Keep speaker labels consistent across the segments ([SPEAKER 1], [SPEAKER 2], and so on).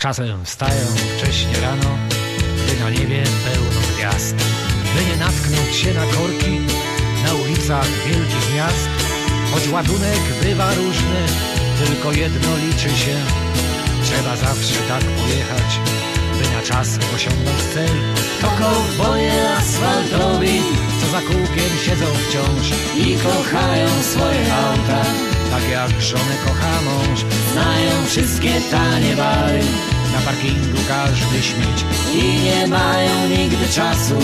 [SPEAKER 1] Czasem wstają wcześnie rano, by na niebie pełno gwiazd, by nie natknąć się na korki na ulicach wielkich miast. Choć ładunek bywa różny, tylko jedno liczy się: trzeba zawsze tak pojechać, by na czas osiągnąć cel. To kowboje asfaltowi, co za kółkiem siedzą wciąż i kochają swoje auta, tak jak żonę kocha mąż. Znają wszystkie tanie bary, na parkingu każdy śmieć i nie mają nigdy czasu,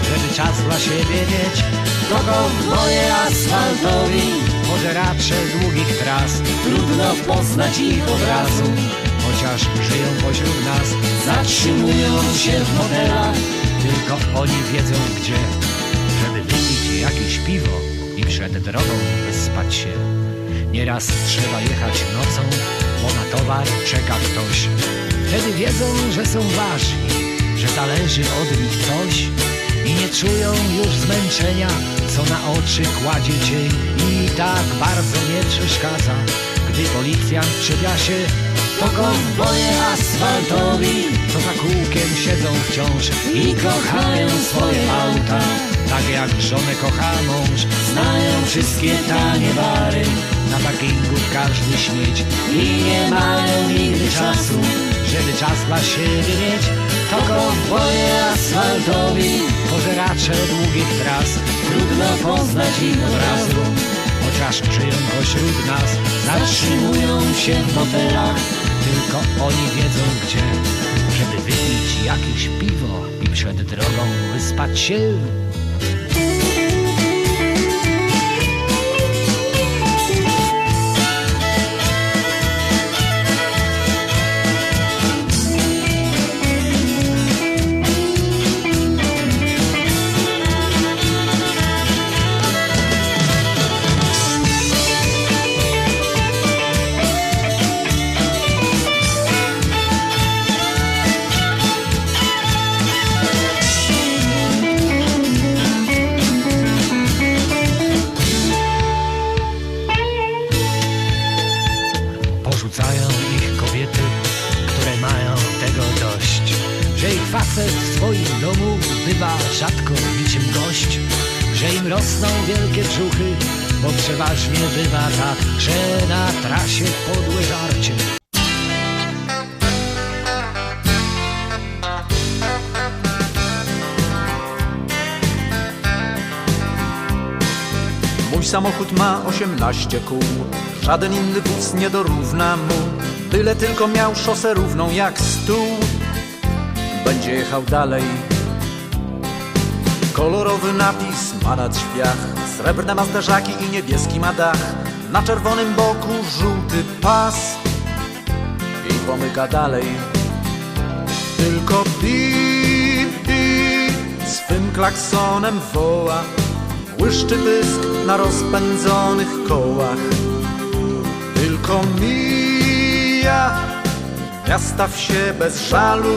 [SPEAKER 1] żeby czas dla siebie mieć. To kowboje asfaltowi, pożeracze długich tras, trudno poznać ich od razu, chociaż żyją pośród nas. Zatrzymują się w motelach, tylko oni wiedzą gdzie, żeby wypić jakieś piwo i przed drogą wyspać się. Nieraz trzeba jechać nocą, bo na towar czeka ktoś. Wtedy wiedzą, że są ważni, że zależy od nich coś i nie czują już zmęczenia, co na oczy kładzie cień. I tak bardzo nie przeszkadza, gdy policjant przyczepia się. To kowboje asfaltowi, co za kółkiem siedzą wciąż i kochają swoje auta, tak jak żonę kocha mąż. Znają wszystkie tanie bary, na parkingu każdy śmieć i nie mają nigdy czasu, żeby czas dla siebie mieć. To kowboje asfaltowi, pożeracze długich tras, trudno poznać ich od razu, chociaż żyją pośród nas. Zatrzymują się w motelach, tylko oni wiedzą gdzie, żeby wypić jakieś piwo i przed drogą wyspać się. Porzucają ich kobiety, które mają tego dość, że ich facet w swoim domu bywa rzadko niczym gość, że im rosną wielkie brzuchy, bo przeważnie bywa tak, że na trasie podłe żarcie.
[SPEAKER 2] Mój samochód ma 18 kół, żaden inny wóz nie dorówna mu, byle tylko miał szosę równą jak stół. Będzie jechał dalej. Kolorowy napis ma na drzwiach, srebrne ma zderzaki i niebieski ma dach, na czerwonym boku żółty pas i pomyka dalej. Tylko bip, bip swym klaksonem woła, błyszczy pysk na rozpędzonych kołach. Tylko mija miasta wsie bez żalu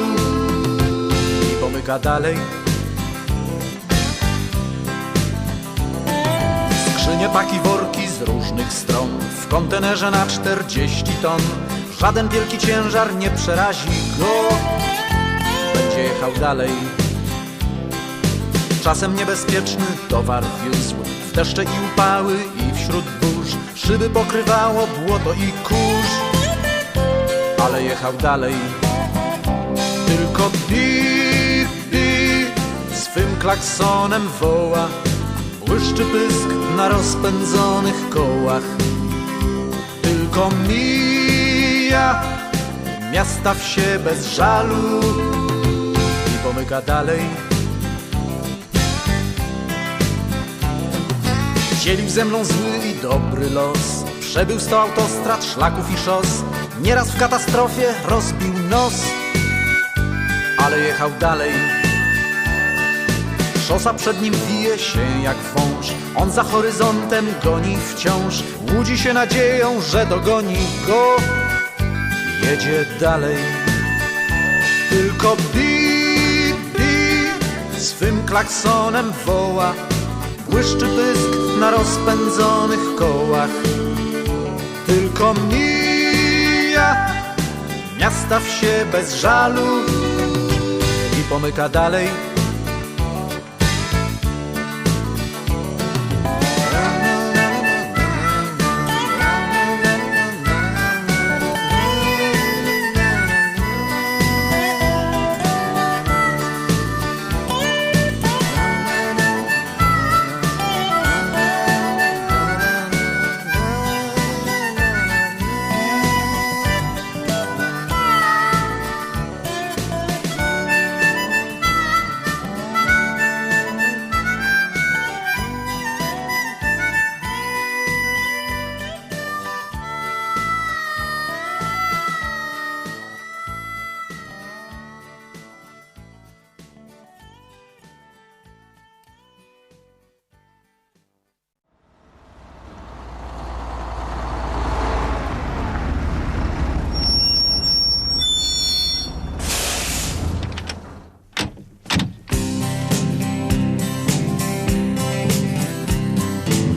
[SPEAKER 2] i pomyka dalej. Skrzynie, paki, worki z różnych stron, w kontenerze na 40 ton. Żaden wielki ciężar nie przerazi go, będzie jechał dalej. Czasem niebezpieczny towar wiózł, w deszcze i upały i wśród burz. Szyby pokrywało błoto i kurz, ale jechał dalej. Tylko bip, bip swym klaksonem woła, błyszczy pysk na rozpędzonych kołach. Tylko mija miasta wsie bez żalu i pomyka dalej. Dzielił ze mną zły i dobry los, przebył 100 autostrad, szlaków i szos. Nieraz w katastrofie rozbił nos, ale jechał dalej. Szosa przed nim wije się jak wąż, on za horyzontem goni wciąż. Łudzi się nadzieją, że dogoni go, jedzie dalej. Tylko bip, bip swym klaksonem woła, błyszczy pysk na rozpędzonych kołach. Tylko mija miasta wsie bez żalu i pomyka dalej.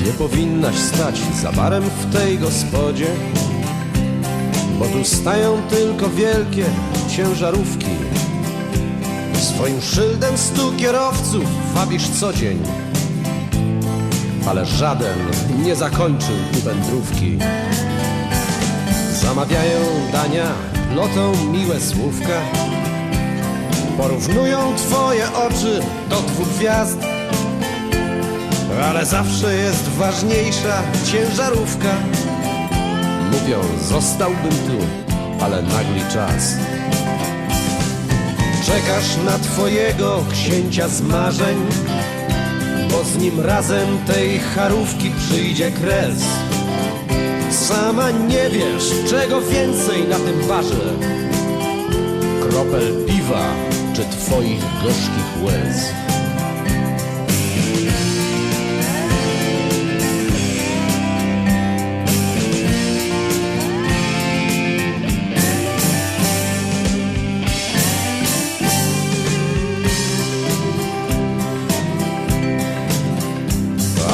[SPEAKER 3] Nie powinnaś stać za barem w tej gospodzie, bo tu stają tylko wielkie ciężarówki. Swoim szyldem 100 kierowców wabisz co dzień, ale żaden nie zakończył tu wędrówki. Zamawiają dania, plotą miłe słówka, porównują twoje oczy do 2 gwiazd. Ale zawsze jest ważniejsza ciężarówka. Mówią, zostałbym tu, ale nagli czas. Czekasz na twojego księcia z marzeń, bo z nim razem tej charówki przyjdzie kres. Sama nie wiesz, czego więcej na tym barze: kropel piwa czy twoich gorzkich łez.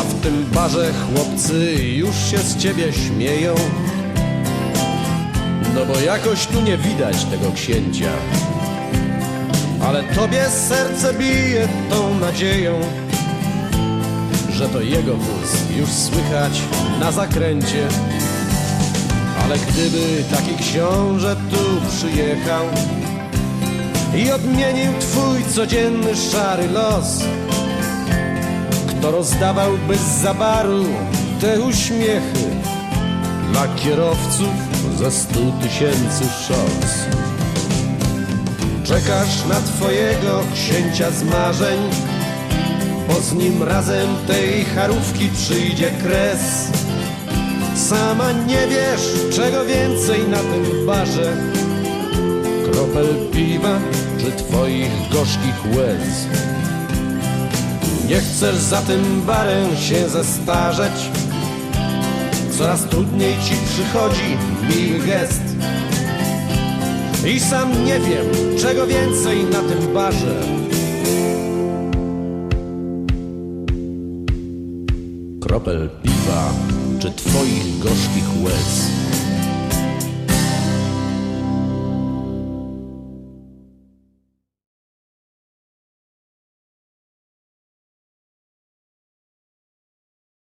[SPEAKER 3] W tym barze chłopcy już się z ciebie śmieją, no bo jakoś tu nie widać tego księcia. Ale tobie serce bije tą nadzieją, że to jego wóz już słychać na zakręcie. Ale gdyby taki książę tu przyjechał i odmienił twój codzienny szary los, kto rozdawałby zza baru te uśmiechy dla kierowców ze 100 000 szoc? Czekasz na twojego księcia z marzeń, bo z nim razem tej charówki przyjdzie kres. Sama nie wiesz, czego więcej na tym barze: kropel piwa czy twoich gorzkich łez. Nie chcesz za tym barem się zestarzeć, coraz trudniej ci przychodzi miły gest. I sam nie wiem, czego więcej na tym barze: kropel piwa czy twoich gorzkich łez.